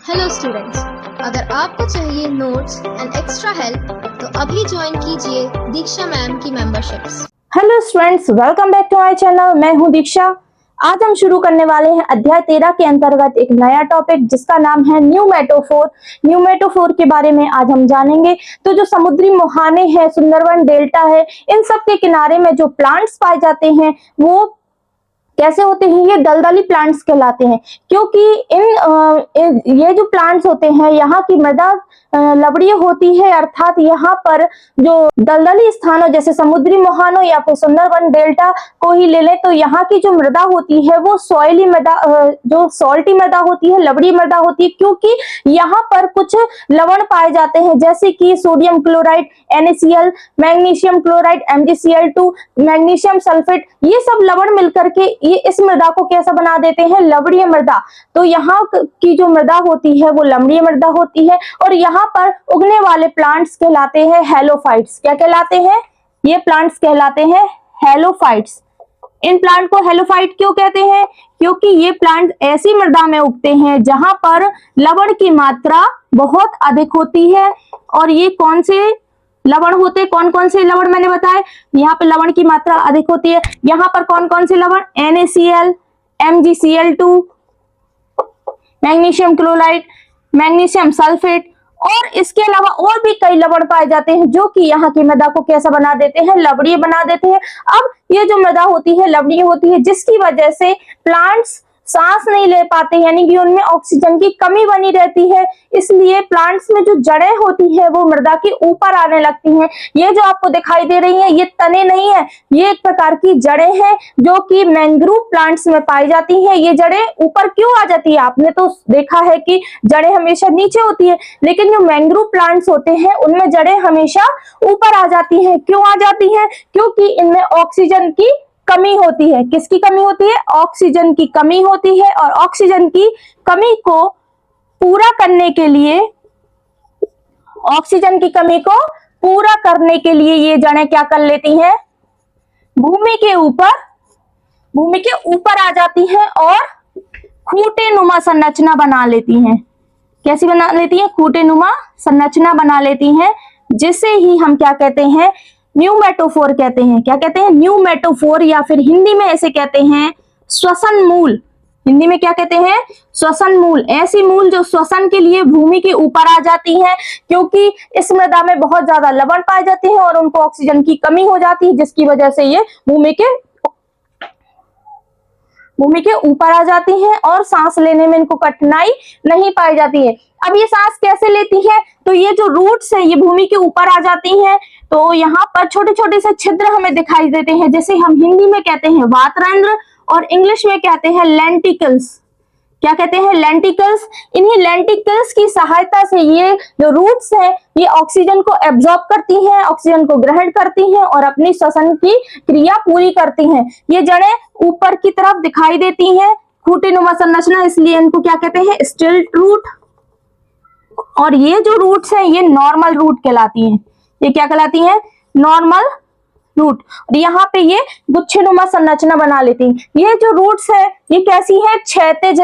Hello students, अगर आपको चाहिए नोट्स एंड एक्स्ट्रा हेल्प तो अभी ज्वाइन कीजिए दीक्षा मैम की memberships. Hello students, welcome back to my channel. मैं हूं दीक्षा। आज हम शुरू करने वाले हैं अध्याय 13 के अंतर्गत एक नया टॉपिक जिसका नाम है न्यू मेटोफोर। न्यू मेटोफोर के बारे में आज हम जानेंगे। तो जो समुद्री मुहाने हैं, सुंदरवन डेल्टा है, इन सब के किनारे में जो प्लांट्स पाए जाते हैं वो कैसे होते हैं? ये दलदली प्लांट्स कहलाते हैं, क्योंकि ये जो प्लांट्स होते हैं यहाँ की मृदा लवणीय होती है। अर्थात यहाँ पर जो दलदली स्थानों जैसे समुद्री मुहानों या फिर सुंदरवन डेल्टा को ही ले लें तो यहाँ की जो मृदा होती है वो सॉइली मृदा, जो सॉल्टी मृदा होती है, लवणीय मृदा होती है, क्योंकि यहाँ पर कुछ लवण पाए जाते हैं जैसे कि sodium chloride NaCl, magnesium chloride MgCl2, magnesium sulphate. ये सब लवण मिलकर के ये इस मृदा को कैसा बना देते हैं? लवणीय मृदा। तो यहाँ की जो मृदा होती है वो लवणीय मृदा होती है और यहाँ पर उगने वाले प्लांट्स कहलाते हैं हेलोफाइट्स। क्या कहलाते हैं? ये प्लांट्स कहलाते हैं हेलोफाइट्स। इन प्लांट को हेलोफाइट क्यों कहते हैं? क्योंकि ये प्लांट ऐसी मृदा में उगते हैं जहां पर लवण की मात्रा बहुत अधिक होती है। और ये कौन से लवण होते? कौन कौन से लवण मैंने बताए? यहाँ पे लवण की मात्रा अधिक होती है। यहाँ पर कौन कौन से लवण? NaCl, MgCl2, magnesium chloride, magnesium sulphate और इसके अलावा और भी कई लवण पाए जाते हैं जो कि यहाँ की मृदा को कैसा बना देते हैं? लवणीय बना देते हैं। अब ये जो मृदा होती है लवणीय होती है, जिसकी वजह से प्लांट्स सांस नहीं ले पाते, यानी कि उनमें ऑक्सीजन की कमी बनी रहती है। इसलिए प्लांट्स में जो जड़ें होती है वो मृदा के ऊपर आने लगती हैं। ये जो आपको दिखाई दे रही हैं ये तने नहीं है, ये एक प्रकार की जड़ें हैं जो कि मैंग्रोव प्लांट्स में पाई जाती हैं। ये जड़ें ऊपर क्यों आ जाती है? आपने तो देखा है कि जड़ें हमेशा नीचे होती है, लेकिन जो मैंग्रोव प्लांट्स होते हैं उनमें जड़ें हमेशा ऊपर आ जाती हैं। क्यों आ जाती हैं? क्योंकि इनमें ऑक्सीजन की कमी होती है। किसकी कमी होती है? ऑक्सीजन की कमी होती है। और ऑक्सीजन की कमी को पूरा करने के लिए, ऑक्सीजन की कमी को पूरा करने के लिए ये जड़ें क्या कर लेती हैं? भूमि के ऊपर आ जाती हैं और खूंटे नुमा संरचना बना लेती हैं। कैसी बना लेती हैं? खूंटे नुमा संरचना बना लेती हैं, जिसे ही हम क्या कहते हैं? न्यू मेटोफोर कहते हैं। क्या कहते हैं? न्यू मेटोफोर, या फिर हिंदी में ऐसे कहते हैं श्वसन मूल। हिंदी में क्या कहते हैं? श्वसन मूल। ऐसी मूल जो श्वसन के लिए भूमि के ऊपर आ जाती है, क्योंकि इस मृदा में बहुत ज्यादा लवण पाए जाते हैं और उनको ऑक्सीजन की कमी हो जाती है, जिसकी वजह से ये भूमि के ऊपर आ जाती हैं और सांस लेने में इनको कठिनाई नहीं पाई जाती है। अब ये सांस कैसे लेती है? तो ये जो रूट्स है ये भूमि के ऊपर आ जाती हैं, तो यहाँ पर छोटे छोटे से छिद्र हमें दिखाई देते हैं, जैसे हम हिंदी में कहते हैं वातरंध्र और इंग्लिश में कहते हैं लेंटिकल्स। क्या कहते हैं? लेंटिकल्स। इन्हीं लेंटिकल्स की सहायता से ये जो रूट्स हैं ये ऑक्सीजन को एब्जॉर्ब करती हैं, ऑक्सीजन को ग्रहण करती हैं और अपनी श्वसन की क्रिया पूरी करती हैं। ये जड़ें ऊपर की तरफ दिखाई देती हैं, खूंटेनुमा संरचना, इसलिए इनको क्या कहते हैं? स्टिल्ट रूट। और ये जो रूट्स हैं ये नॉर्मल रूट कहलाती हैं। ये क्या कहलाती हैं? Normal root. और यहाँ पे ये गुच्छेनुमा संरचना बना लेती हैं। ये जो रूट्स है ये कैसी है? क्षैतिज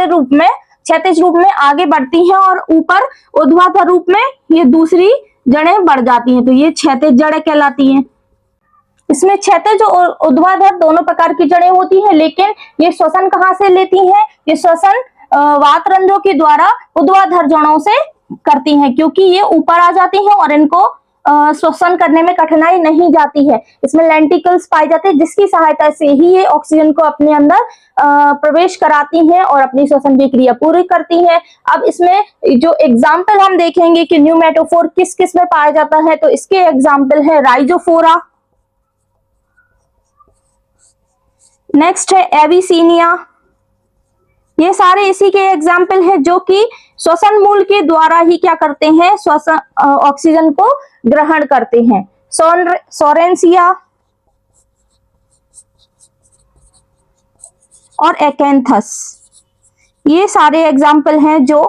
रूप में आगे बढ़ती हैं और ऊपर ऊर्ध्वाधर रूप में ये दूसरी जड़ें बढ़ जाती हैं, तो ये क्षैतिज जड़ें कहलाती हैं। इसमें क्षैतिज और ऊर्ध्वाधर दोनों प्रकार की जड़ें होती हैं, लेकिन ये श्वसन कहाँ से लेती हैं? ये श्वसन वातरंध्रों के द्वारा ऊर्ध्वाधर जड़ों से करती हैं, क्योंकि ये ऊपर आ जाती हैं और इनको श्वसन करने में कठिनाई नहीं जाती है। इसमें लेंटिकल्स पाए जाते हैं, जिसकी सहायता से ही ये ऑक्सीजन को अपने अंदर प्रवेश कराती हैं और अपनी श्वसन की क्रिया पूरी करती हैं। अब इसमें जो एग्जाम्पल हम देखेंगे कि न्यू मेटोफोर किस किस में पाया जाता है, तो इसके एग्जाम्पल है राइजोफोरा, नेक्स्ट है एविसीनिया। ये सारे इसी के एग्जाम्पल है जो कि श्वसन मूल के द्वारा ही क्या करते हैं? श्वसन ऑक्सीजन को ग्रहण करते हैं। सोरेंसिया और एकैंथस, ये सारे एग्जाम्पल हैं जो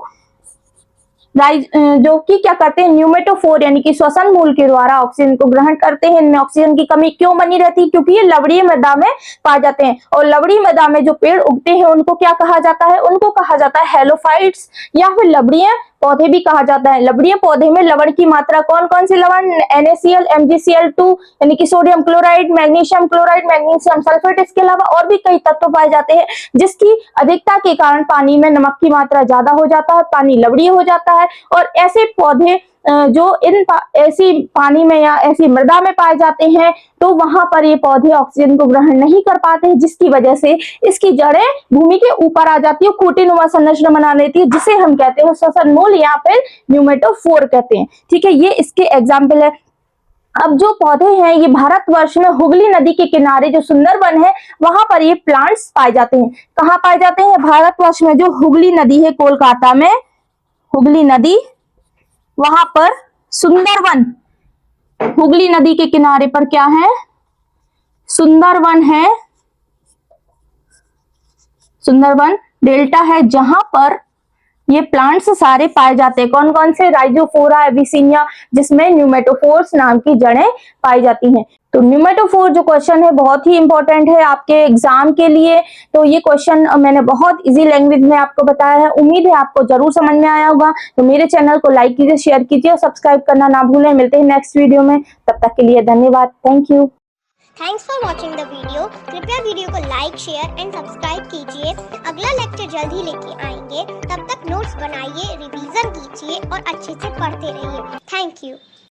जो कि क्या करते हैं, न्यूमेटोफोर यानी कि श्वसन मूल के द्वारा ऑक्सीजन को ग्रहण करते हैं। इनमें ऑक्सीजन की कमी क्यों बनी रहती है? क्योंकि ये लवणीय मृदा में पाए जाते हैं, और लवणीय मृदा में जो पेड़ उगते हैं उनको क्या कहा जाता है? उनको कहा जाता है हेलोफाइट्स या फिर लवणीय पौधे भी कहा जाता है। लवणीय पौधे में लवण की मात्रा कौन कौन से लवण? NaCl, MgCl2 यानी कि sodium chloride, magnesium chloride, magnesium sulphate, इसके अलावा और भी कई तत्व पाए जाते हैं, जिसकी अधिकता के कारण पानी में नमक की मात्रा ज्यादा हो जाता है, पानी लवणीय हो जाता है। और ऐसे पौधे जो ऐसी पानी में या ऐसी मृदा में पाए जाते हैं, तो वहां पर ये पौधे ऑक्सीजन को ग्रहण नहीं कर पाते हैं, जिसकी वजह से इसकी जड़ें भूमि के ऊपर आ जाती है, खूंटीनुमा संरचना बना लेती है, जिसे हम कहते हैं श्वसन मूल या फिर न्यूमेटोफोर कहते हैं। ठीक है, ये इसके एग्जाम्पल है। अब जो पौधे हैं ये भारतवर्ष में हुगली नदी के किनारे जो सुंदरवन है वहां पर ये प्लांट्स पाए जाते हैं। कहाँ पाए जाते हैं? भारतवर्ष में जो हुगली नदी है, कोलकाता में हुगली नदी, वहां पर सुंदरवन, हुगली नदी के किनारे पर क्या है? सुंदरवन है, सुंदरवन डेल्टा है, जहां पर ये प्लांट्स सारे पाए जाते हैं। कौन कौन से? राइजोफोरा, एविसिनिया, जिसमें न्यूमेटोफोर्स नाम की जड़ें पाई जाती हैं। तो न्यूमेटोफोर जो क्वेश्चन है बहुत ही इंपॉर्टेंट है आपके एग्जाम के लिए। तो ये क्वेश्चन मैंने बहुत इजी लैंग्वेज में आपको बताया है, उम्मीद है आपको जरूर समझ में आया होगा। तो मेरे चैनल को लाइक कीजिए, शेयर कीजिए और सब्सक्राइब करना ना भूलें। मिलते हैं नेक्स्ट वीडियो में, तब तक के लिए धन्यवाद। Thank you. Thanks for watching the video. कृपया वीडियो को लाइक, शेयर एंड सब्सक्राइब कीजिए। अगला लेक्चर जल्द ही लेके आएंगे, तब तक नोट्स बनाइए, रिवीजन कीजिए और अच्छे से पढ़ते रहिए। Thank you.